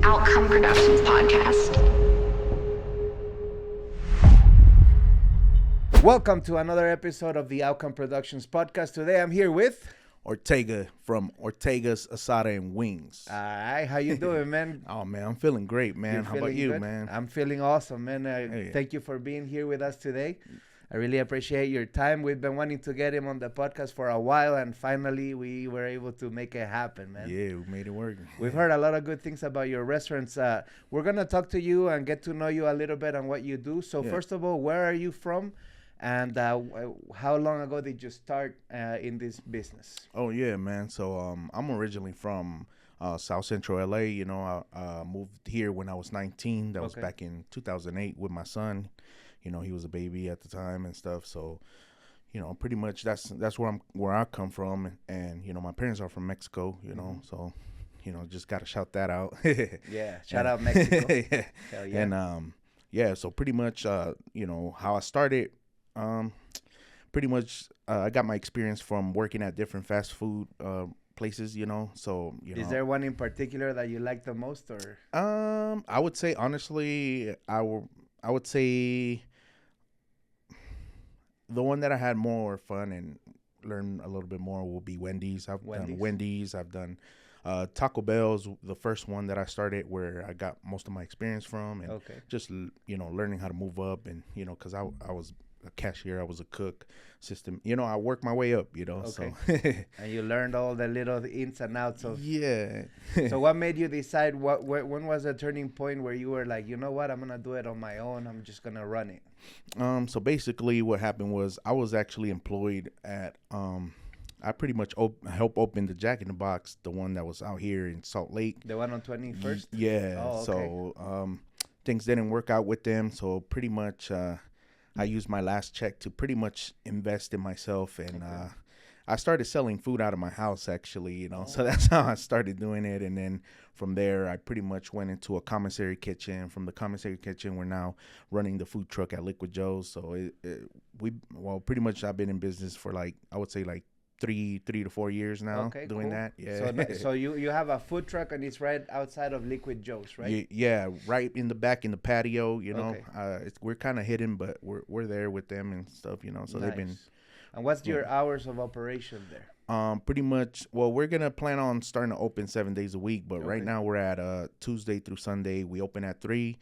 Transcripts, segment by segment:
Outcome Productions podcast. Welcome to another episode of the Outcome Productions podcast. Today I'm here with Ortega from Ortega'S Asada and Wings. All right, how you doing, man? Oh, man, I'm feeling great, man. You're How about feeling you, good? man? I'm feeling awesome, man. Hey. Thank you for being here with us today. I really appreciate your time. We've been wanting to get him on the podcast for a while, and finally we were able to make it happen, man. Yeah, we made it work. We've heard a lot of good things about your restaurants. We're going to talk to you and get to know you a little bit on what you do. So first of all, where are you from? And how long ago did you start in this business? Oh, yeah, man. So I'm originally from South Central LA. You know, I moved here when I was 19. That was back in 2008 with my son. You know, he was a baby at the time and stuff. So, you know, pretty much that's where I come from. And you know, my parents are from Mexico, you know, so, you know, just got to shout that out. Yeah. Shout out Mexico. Yeah. Hell yeah. And, yeah, so pretty much, you know, how I started, pretty much I got my experience from working at different fast food places, you know. So, you know. Is there one in particular that you like the most, or? I would say, honestly, I would say the one that I had more fun and learned a little bit more will be Wendy's. I've done Wendy's. I've done Taco Bell's the first one that I started where I got most of my experience from, and just, you know, learning how to move up, and, you know, because I was a cashier, I was a cook, system, you know, I worked my way up, you know. So and you learned all the little ins and outs of So what made you decide, when was the turning point where you were like, you know what, I'm gonna do it on my own, I'm just gonna run it? So basically what happened was I was actually employed at I pretty much helped open the Jack in the Box, the one that was out here in Salt Lake, the one on 21st. Yeah. Oh, okay. So things didn't work out with them, so pretty much I used my last check to pretty much invest in myself, and I started selling food out of my house, actually, you know. So that's how I started doing it, and then from there, I pretty much went into a commissary kitchen. From the commissary kitchen, we're now running the food truck at Liquid Joe's. So pretty much I've been in business for I would say 3 to 4 years now doing that. Yeah. So you have a food truck, and it's right outside of Liquid Joe's, right? Yeah, right in the back in the patio, you know. We're kind of hidden, but we're there with them and stuff, you know. So they've been. And what's your hours of operation there? Pretty much, well, we're gonna plan on starting to open 7 days a week, but right now we're at Tuesday through Sunday. We open at 3.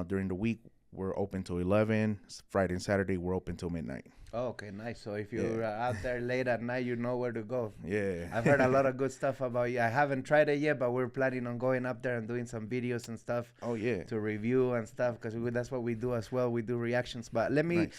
During the week we're open till 11. Friday and Saturday we're open till midnight. Oh, okay, nice. So if you're out there late at night, you know where to go. Yeah. I've heard a lot of good stuff about you. I haven't tried it yet, but we're planning on going up there and doing some videos and stuff. Oh, yeah. To review and stuff, because that's what we do as well. We do reactions. But let me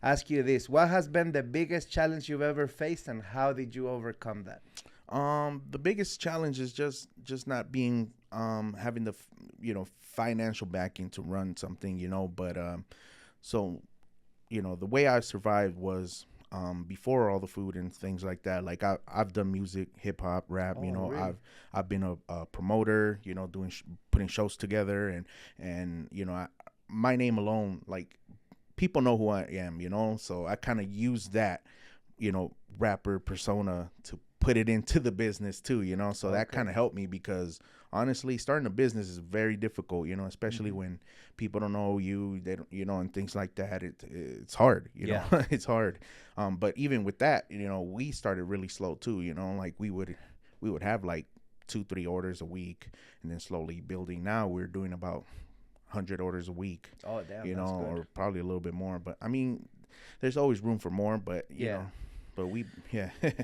ask you this. What has been the biggest challenge you've ever faced, and how did you overcome that? The biggest challenge is just not being, having the, you know, financial backing to run something, you know, but, so, you know, the way I survived was before all the food and things like that. Like I've done music, hip hop, rap. You know, really? I've been a promoter. You know, putting shows together, and you know, my name alone, like, people know who I am. You know, so I kind of use that, you know, rapper persona to put it into the business too. You know, so that kind of helped me, because honestly, starting a business is very difficult, you know, especially when people don't know you, they don't, you know, and things like that. It's hard, you know, it's hard. But even with that, you know, we started really slow too, you know, like we would have 2-3 orders a week, and then slowly building. Now we're doing about 100 orders a week. Oh, damn, you know, or probably a little bit more. But I mean, there's always room for more, but you know. But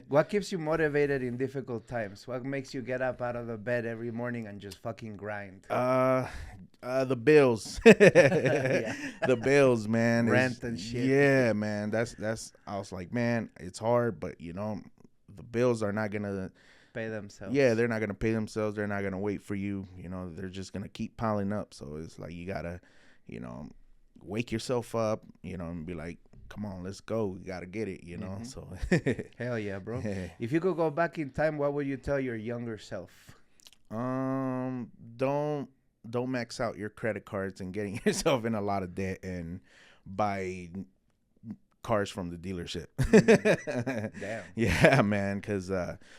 What keeps you motivated in difficult times? What makes you get up out of the bed every morning and just fucking grind? The bills. The bills, man. Rent and shit. Yeah, man. That's. I was like, man, it's hard, but you know, the bills are not gonna pay themselves. Yeah, they're not gonna pay themselves. They're not gonna wait for you. You know, they're just gonna keep piling up. So it's like you gotta, you know, wake yourself up, you know, and be like, come on, let's go. We got to get it, you know? So hell yeah, bro. If you could go back in time, what would you tell your younger self? Don't max out your credit cards and getting yourself in a lot of debt and buy cars from the dealership. Damn. Yeah, man, cuz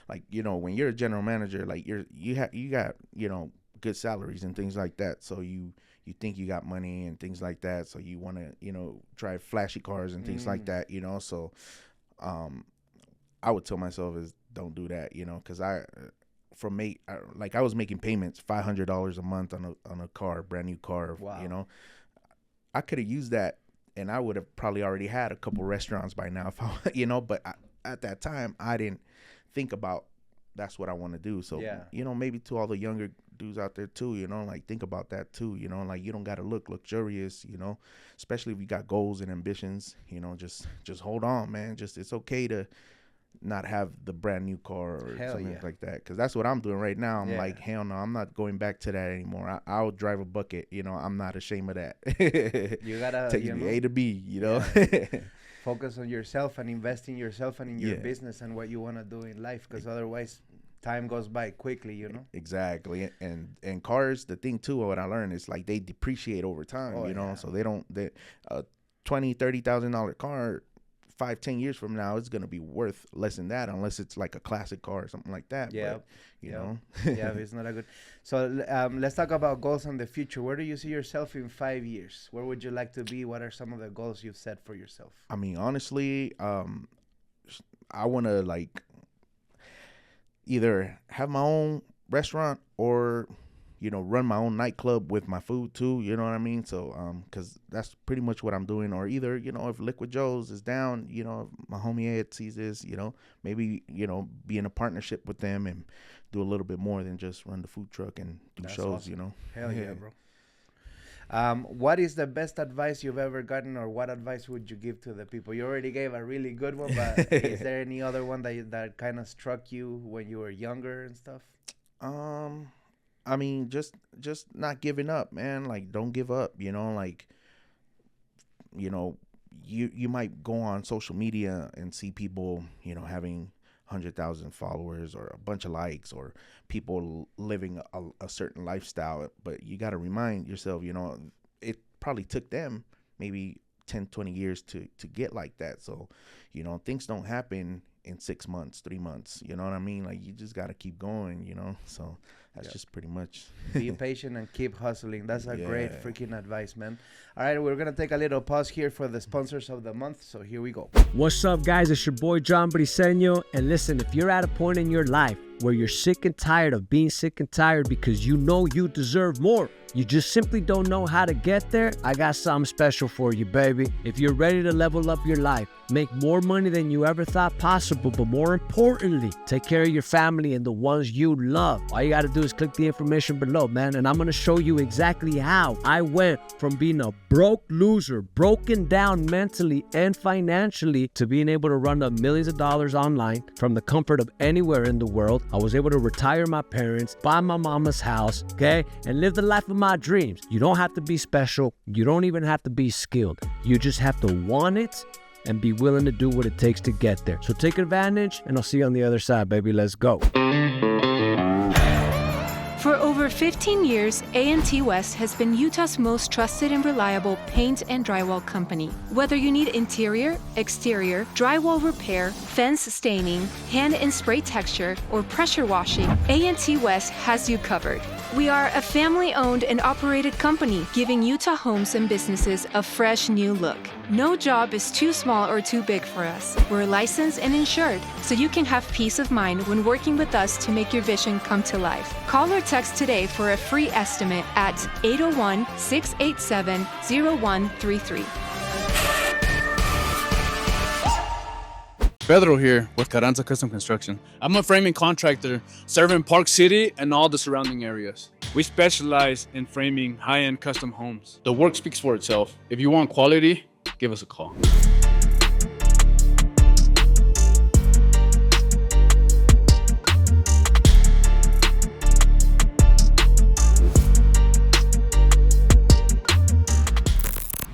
like, you know, when you're a general manager, like you got, you know, good salaries and things like that. So you think you got money and things like that. So you want to, drive flashy cars and things like that, So I would tell myself is don't do that, because I was making payments $500 a month on a car, brand new car. Wow. I could have used that, and I would have probably already had a couple restaurants by now, but at that time I didn't think about that's what I want to do. So, maybe to all the younger dudes out there too, think about that too, you don't got to look luxurious, especially if you got goals and ambitions, just hold on, man. It's okay to not have the brand new car or something like that, because that's what I'm doing right now. I'm like, hell no, I'm not going back to that anymore. I'll drive a bucket, I'm not ashamed of that. You gotta take me A to B, focus on yourself and invest in yourself and in your business and what you want to do in life, because otherwise time goes by quickly, Exactly. And cars, the thing too, what I learned is like they depreciate over time, so they $20,000-$30,000 car 5-10 years from now, it's gonna be worth less than that, unless it's like a classic car or something like that. But, it's not a good. So let's talk about goals in the future. Where do you see yourself in 5 years? Where would you like to be? What are some of the goals you've set for yourself? I mean, honestly, I want to either have my own restaurant or run my own nightclub with my food too, you know what I mean? So, cause that's pretty much what I'm doing. Or either, if Liquid Joe's is down, if my homie Ed sees this, maybe, be in a partnership with them and do a little bit more than just run the food truck and do that's shows, awesome. Hell yeah, bro. What is the best advice you've ever gotten, or what advice would you give to the people? You already gave a really good one, but is there any other one that kind of struck you when you were younger and stuff? I mean, just not giving up, man. Like, don't give up, you might go on social media and see people, having 100,000 followers or a bunch of likes, or people living a certain lifestyle. But you got to remind yourself, it probably took them maybe 10, 20 years to get like that. So, things don't happen in 6 months, 3 months, you know what I mean? Like, you just got to keep going, so that's just pretty much. Be patient and keep hustling. That's a great freaking advice, man. All right, we're going to take a little pause here for the sponsors of the month, so here we go. What's up, guys? It's your boy, John Briseño, and listen, if you're at a point in your life where you're sick and tired of being sick and tired because you deserve more, you just simply don't know how to get there, I got something special for you, baby. If you're ready to level up your life, make more money than you ever thought possible, but more importantly, take care of your family and the ones you love, all you got to do is click the information below, man, and I'm going to show you exactly how I went from being a broke loser, broken down mentally and financially, to being able to run up millions of dollars online from the comfort of anywhere in the world. I was able to retire my parents, buy my mama's house, okay, and live the life of my dreams. You don't have to be special. You don't even have to be skilled. You just have to want it and be willing to do what it takes to get there. So take advantage, and I'll see you on the other side, baby. Let's go. For over 15 years, A&T West has been Utah's most trusted and reliable paint and drywall company. Whether you need interior, exterior, drywall repair, fence staining, hand and spray texture, or pressure washing, A&T West has you covered. We are a family-owned and operated company, giving Utah homes and businesses a fresh new look. No job is too small or too big for us. We're licensed and insured, so you can have peace of mind when working with us to make your vision come to life. Call or text today for a free estimate at 801-687-0133. Pedro here with Carranza Custom Construction. I'm a framing contractor serving Park City and all the surrounding areas. We specialize in framing high-end custom homes. The work speaks for itself. If you want quality, give us a call.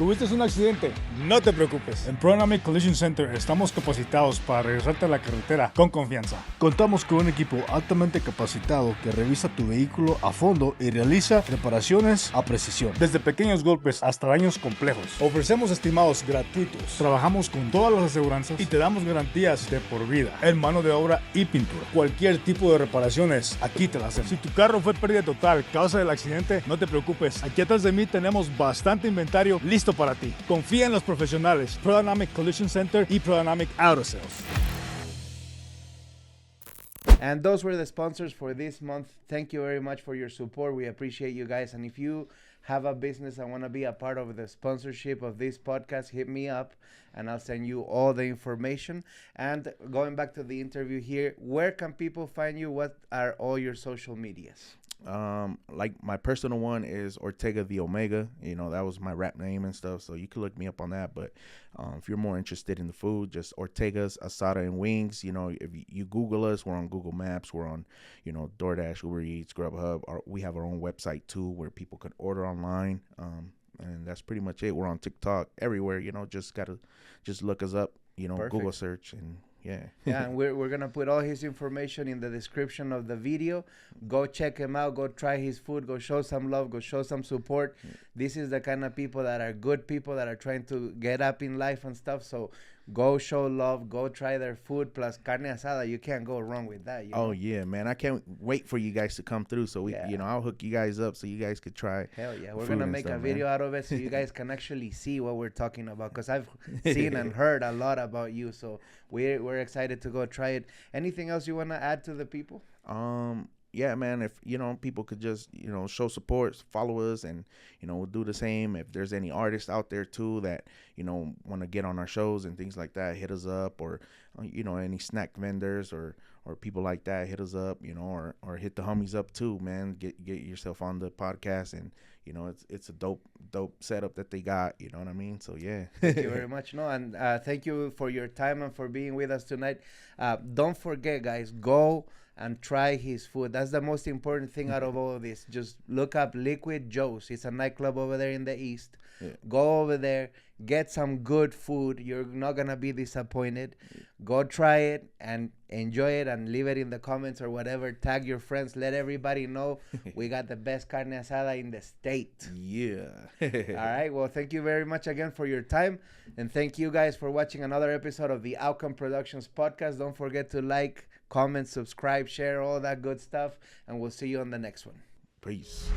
¿Tuviste un accidente? No te preocupes. En Pronamic Collision Center estamos capacitados para regresarte a la carretera con confianza. Contamos con un equipo altamente capacitado que revisa tu vehículo a fondo y realiza reparaciones a precisión. Desde pequeños golpes hasta daños complejos. Ofrecemos estimados gratuitos. Trabajamos con todas las aseguranzas y te damos garantías de por vida en mano de obra y pintura. Cualquier tipo de reparaciones, aquí te las hacemos. Si tu carro fue pérdida total causa del accidente, no te preocupes. Aquí atrás de mí tenemos bastante inventario listo para ti. Confía en los profesionales. Pronamic Collision Center y Pronamic Auto Sales. And those were the sponsors for this month. Thank you very much for your support. We appreciate you guys. And if you have a business and want to be a part of the sponsorship of this podcast, hit me up and I'll send you all the information. And going back to the interview here, where can people find you? What are all your social medias? Like my personal one is Ortega the Omega. You know, that was my rap name and stuff, so you can look me up on that. But if you're more interested in the food, just Ortega'S Asada and Wings. You know, if you Google us, we're on Google Maps, we're on, you know, DoorDash, Uber Eats, Grubhub. We have our own website too, where people can order online. And that's pretty much it. We're on TikTok, everywhere. You know, just look us up. You know, Perfect. Google search and. Yeah. Yeah, and we're gonna put all his information in the description of the video. Go check him out. Go try his food. Go show some love. Go show some support. This is the kind of people that are good people that are trying to get up in life and stuff. So go show love. Go try their food. Plus carne asada. You can't go wrong with that. You know? Oh yeah, man! I can't wait for you guys to come through. So we, you know, I'll hook you guys up so you guys could try. Hell yeah, we're gonna make a video out of it so you guys can actually see what we're talking about. Cause I've seen and heard a lot about you. So we're excited to go try it. Anything else you wanna add to the people? Yeah, man, if, you know, people could just, you know, show support, follow us, and, you know, we'll do the same. If there's any artists out there too that, you know, want to get on our shows and things like that, hit us up. Or, you know, any snack vendors or people like that, hit us up, you know, or hit the homies up too, man. Get yourself on the podcast. And, you know, it's a dope setup that they got, you know what I mean? So yeah. Thank you very much. No, and thank you for your time and for being with us tonight. Don't forget, guys, go and try his food. That's the most important thing out of all of this. Just look up Liquid Joe's. It's a nightclub over there in the east. Yeah. Go over there, get some good food. You're not gonna be disappointed. Go try it and enjoy it and leave it in the comments or whatever. Tag your friends. Let everybody know we got the best carne asada in the state. Yeah. All right. Well, thank you very much again for your time. And thank you guys for watching another episode of the Outcome Productions podcast. Don't forget to like, comment, subscribe, share, all that good stuff. And we'll see you on the next one. Peace.